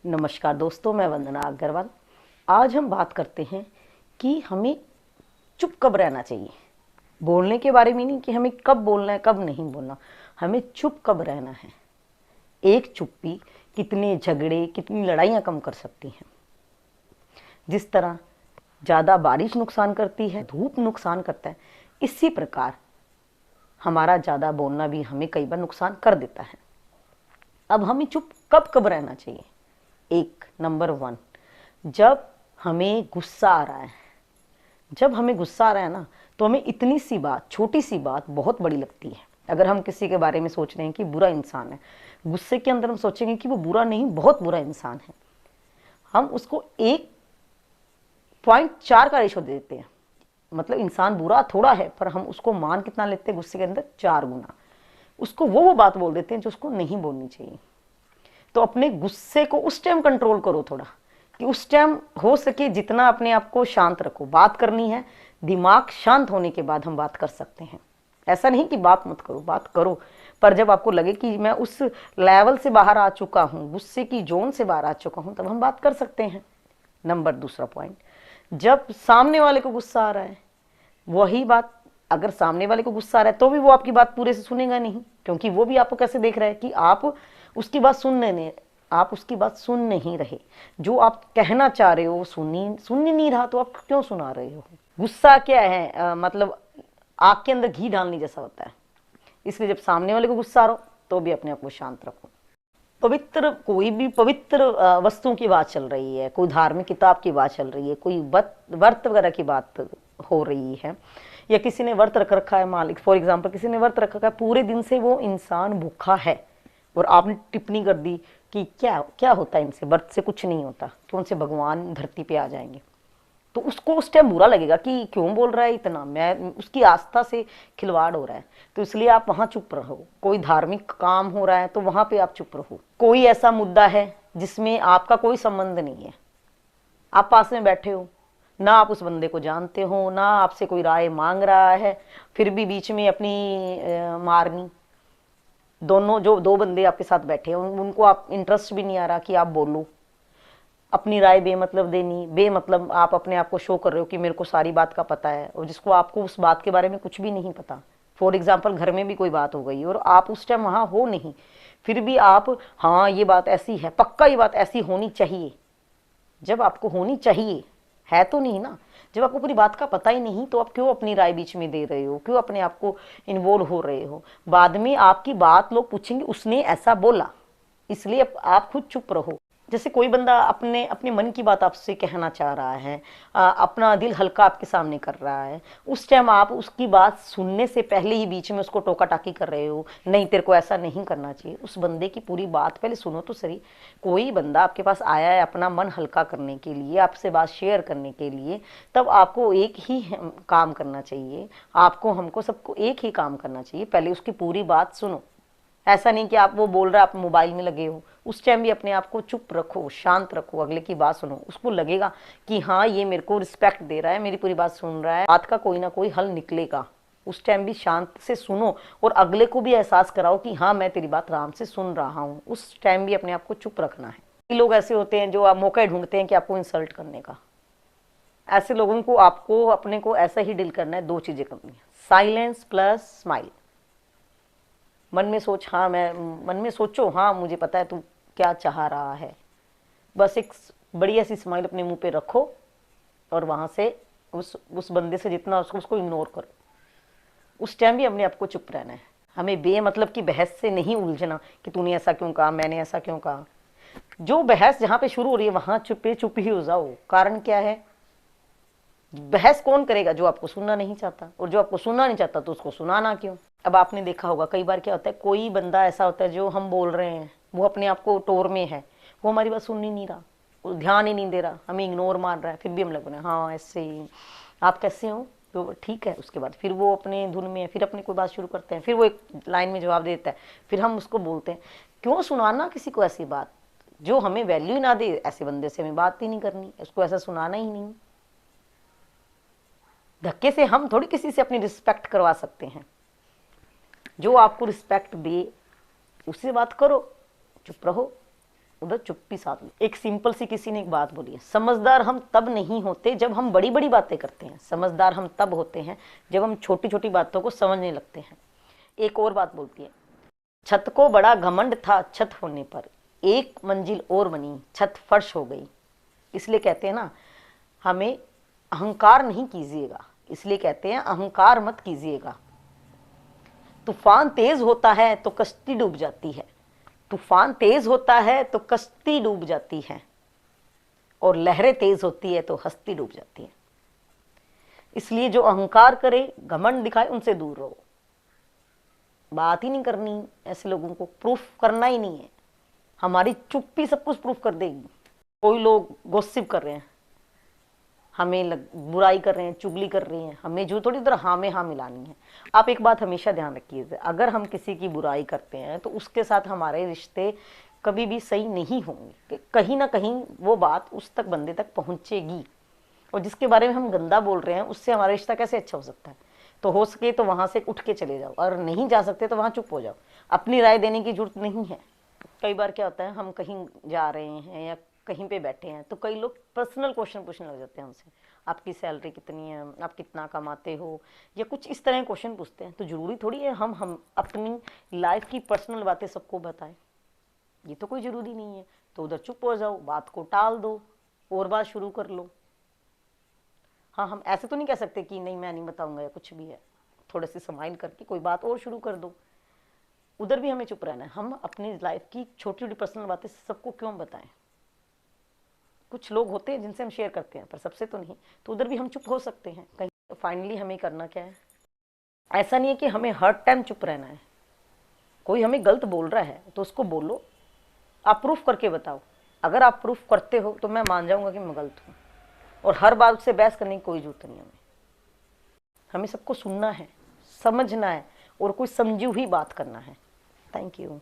नमस्कार दोस्तों, मैं वंदना अग्रवाल। आज हम बात करते हैं कि हमें चुप कब रहना चाहिए। बोलने के बारे में नहीं कि हमें कब बोलना है कब नहीं बोलना, हमें चुप कब रहना है। एक चुप्पी कितने झगड़े कितनी लड़ाइयाँ कम कर सकती हैं। जिस तरह ज़्यादा बारिश नुकसान करती है, धूप नुकसान करता है, इसी प्रकार हमारा ज़्यादा बोलना भी हमें कई बार नुकसान कर देता है। अब हमें चुप कब कब रहना चाहिए। एक नंबर 1, जब हमें गुस्सा आ रहा है। जब हमें गुस्सा आ रहा है ना, तो हमें इतनी सी बात, छोटी सी बात बहुत बड़ी लगती है। अगर हम किसी के बारे में सोच रहे हैं कि बुरा इंसान है, गुस्से के अंदर हम सोचेंगे कि वो बुरा नहीं, बहुत बुरा इंसान है, हम उसको 1.4 का रेशो दे देते हैं। मतलब इंसान बुरा थोड़ा है, पर हम उसको मान कितना लेते हैं, गुस्से के अंदर 4 गुना। उसको वो बात बोल देते हैं जो उसको नहीं बोलनी चाहिए। तो अपने गुस्से को उस टाइम कंट्रोल करो थोड़ा, कि उस टाइम हो सके जितना अपने आप को शांत रखो। बात करनी है, दिमाग शांत होने के बाद हम बात कर सकते हैं। ऐसा नहीं कि बात मत करो, बात करो, पर जब आपको लगे कि मैं उस लेवल से बाहर आ चुका हूँ, गुस्से की जोन से बाहर आ चुका हूँ, तब हम बात कर सकते हैं। नंबर दूसरा पॉइंट, जब सामने वाले को गुस्सा आ रहा है, वही बात, अगर सामने वाले को गुस्सा आ रहा है तो भी वो आपकी बात पूरे से सुनेगा नहीं, क्योंकि वो भी आपको कैसे देख रहा है कि आप उसकी बात सुन नहीं रहे। जो आप कहना चाह रहे हो सुन नहीं रहा, तो आप क्यों सुना रहे हो। गुस्सा क्या है, मतलब आग के अंदर घी डालने जैसा होता है। इसलिए जब सामने वाले को गुस्सा आ रहा हो तो भी अपने आप को शांत रखो। कोई भी पवित्र वस्तुओं की बात चल रही है, कोई धार्मिक किताब की बात चल रही है, कोई व्रत वगैरह की बात हो रही है, या किसी ने व्रत रख रखा है, मालिक फॉर एग्जाम्पल किसी ने व्रत रख रखा है, पूरे दिन से वो इंसान भूखा है, और आपने टिप्पणी कर दी कि क्या क्या होता है इनसे, व्रत से कुछ नहीं होता, कि उनसे भगवान धरती पे आ जाएंगे, तो उसको उस टाइम बुरा लगेगा कि क्यों बोल रहा है इतना, मैं उसकी आस्था से खिलवाड़ हो रहा है। तो इसलिए आप वहां चुप रहो। कोई धार्मिक काम हो रहा है तो वहां पे आप चुप रहो। कोई ऐसा मुद्दा है जिसमें आपका कोई संबंध नहीं है, आप पास में बैठे हो, ना आप उस बंदे को जानते हो, ना आपसे कोई राय मांग रहा है, फिर भी बीच में अपनी मारनी। दोनों जो दो बंदे आपके साथ बैठे हैं, उनको आप इंटरेस्ट भी नहीं आ रहा कि आप बोलो, अपनी राय बेमतलब देनी, बेमतलब आप अपने आप को शो कर रहे हो कि मेरे को सारी बात का पता है, और जिसको आपको उस बात के बारे में कुछ भी नहीं पता। फॉर एग्जाम्पल घर में भी कोई बात हो गई और आप उस टाइम वहां हो नहीं, फिर भी आप, हाँ ये बात ऐसी है, पक्का ये बात ऐसी होनी चाहिए। जब आपको होनी चाहिए, है तो नहीं ना, जब आपको पूरी बात का पता ही नहीं, तो आप क्यों अपनी राय बीच में दे रहे हो, क्यों अपने आप को इन्वॉल्व हो रहे हो। बाद में आपकी बात लोग पूछेंगे उसने ऐसा बोला, इसलिए आप खुद चुप रहो। जैसे कोई बंदा अपने अपने मन की बात आपसे कहना चाह रहा है, अपना दिल हल्का आपके सामने कर रहा है, उस टाइम आप उसकी बात सुनने से पहले ही बीच में उसको टोका टाकी कर रहे हो, नहीं तेरे को ऐसा नहीं करना चाहिए। उस बंदे की पूरी बात पहले सुनो तो सही। कोई बंदा आपके पास आया है अपना मन हल्का करने के लिए, आपसे बात शेयर करने के लिए, तब आपको एक ही काम करना चाहिए। आपको, हमको, सबको एक ही काम करना चाहिए, पहले उसकी पूरी बात सुनो। ऐसा नहीं कि आप वो बोल रहे आप मोबाइल में लगे हो, उस टाइम भी अपने आप को चुप रखो, शांत रखो, अगले की बात सुनो। उसको लगेगा कि हाँ ये मेरे को रिस्पेक्ट दे रहा है, मेरी पूरी बात सुन रहा है, बात का कोई ना कोई हल निकलेगा। उस टाइम भी शांत से सुनो, और अगले को भी एहसास कराओ कि हाँ मैं तेरी बात आराम से सुन रहा हूँ। उस टाइम भी अपने आप को चुप रखना है। कई लोग ऐसे होते हैं जो आप मौका ढूंढते हैं कि आपको इंसल्ट करने का। ऐसे लोगों को आपको अपने को ऐसा ही डील करना है। 2 चीजें करनी है, साइलेंस प्लस स्माइल। मन में सोचो, हाँ मुझे पता है तू क्या चाह रहा है, बस एक बड़ी ऐसी स्माइल अपने मुंह पे रखो, और वहां से उस बंदे से जितना उसको इग्नोर करो। उस टाइम भी अपने आप को चुप रहना है। हमें बेमतलब की बहस से नहीं उलझना कि तूने ऐसा क्यों कहा, मैंने ऐसा क्यों कहा। जो बहस जहां पे शुरू हो रही है वहां चुप ही हो जाओ। कारण क्या है, बहस कौन करेगा, जो आपको सुनना नहीं चाहता, और जो आपको सुनना नहीं चाहता तो उसको सुनाना क्यों। अब आपने देखा होगा कई बार क्या होता है, कोई बंदा ऐसा होता है जो हम बोल रहे हैं, वो अपने आप को टोर में है, वो हमारी बात सुन ही नहीं रहा, वो ध्यान ही नहीं दे रहा, हमें इग्नोर मार रहा है, फिर भी हम लग रहे हैं हाँ ऐसे ही, आप कैसे हो, तो ठीक है। उसके बाद फिर वो अपने धुन में है, फिर अपनी कोई बात शुरू करते हैं, फिर वो एक लाइन में जवाब देता है, फिर हम उसको बोलते हैं। क्यों सुनाना किसी को ऐसी बात जो हमें वैल्यू ना दे। ऐसे बंदे से हमें बात ही नहीं करनी, उसको ऐसा सुनाना ही नहीं। धक्के से हम थोड़ी किसी से अपनी रिस्पेक्ट करवा सकते हैं। जो आपको रिस्पेक्ट दे उससे बात करो, चुप रहो, उधर चुप्पी साध लो। एक सिंपल सी किसी ने एक बात बोली है, समझदार हम तब नहीं होते जब हम बड़ी बड़ी बातें करते हैं, समझदार हम तब होते हैं जब हम छोटी छोटी बातों को समझने लगते हैं। एक और बात बोलती है, छत को बड़ा घमंड था छत होने पर, एक मंजिल और बनी छत फर्श हो गई। इसलिए कहते हैं ना, हमें अहंकार नहीं कीजिएगा, इसलिए कहते हैं अहंकार मत कीजिएगा। तूफान तेज होता है तो कश्ती डूब जाती है, तूफान तेज होता है तो कश्ती डूब जाती है, और लहरें तेज होती है तो हस्ती डूब जाती है। इसलिए जो अहंकार करे, घमंड दिखाए, उनसे दूर रहो। बात ही नहीं करनी ऐसे लोगों को, प्रूफ करना ही नहीं है। हमारी चुप्पी सब कुछ प्रूफ कर देगी। कोई लोग गॉसिप कर रहे हैं, हमें बुराई कर रहे हैं, चुगली कर रही हैं, हमें जो थोड़ी देर हाँ में हाँ मिलानी है। आप एक बात हमेशा ध्यान रखिए, अगर हम किसी की बुराई करते हैं तो उसके साथ हमारे रिश्ते कभी भी सही नहीं होंगे। कहीं ना कहीं वो बात उस तक बंदे तक पहुंचेगी, और जिसके बारे में हम गंदा बोल रहे हैं उससे हमारा रिश्ता कैसे अच्छा हो सकता है। तो हो सके तो वहां से उठ के चले जाओ, और नहीं जा सकते तो वहां चुप हो जाओ। अपनी राय देने की जरूरत नहीं है। कई बार क्या होता है, हम कहीं जा रहे हैं या कहीं पे बैठे हैं तो कई लोग पर्सनल क्वेश्चन पूछने लग जाते हैं हमसे, आपकी सैलरी कितनी है, आप कितना कमाते हो, या कुछ इस तरह क्वेश्चन पूछते हैं। तो जरूरी थोड़ी है हम अपनी लाइफ की पर्सनल बातें सबको बताएं, ये तो कोई जरूरी नहीं है। तो उधर चुप हो जाओ, बात को टाल दो, और बात शुरू कर लो। हाँ, हम ऐसे तो नहीं कह सकते कि नहीं मैं नहीं बताऊंगा या कुछ भी है, थोड़े से स्माइल करके कोई बात और शुरू कर दो। उधर भी हमें चुप रहना है। हम अपनी लाइफ की छोटी छोटी पर्सनल बातें सबको क्यों बताएं। कुछ लोग होते हैं जिनसे हम शेयर करते हैं, पर सबसे तो नहीं। तो उधर भी हम चुप हो सकते हैं कहीं। फाइनली हमें करना क्या है, ऐसा नहीं है कि हमें हर टाइम चुप रहना है। कोई हमें गलत बोल रहा है तो उसको बोलो, आप प्रूफ करके बताओ। अगर आप प्रूफ करते हो तो मैं मान जाऊंगा कि मैं गलत हूँ, और हर बात से बहस करने की कोई जरूरत नहीं। हमें सबको सुनना है, समझना है, और कोई समझी हुई बात करना है। Thank you.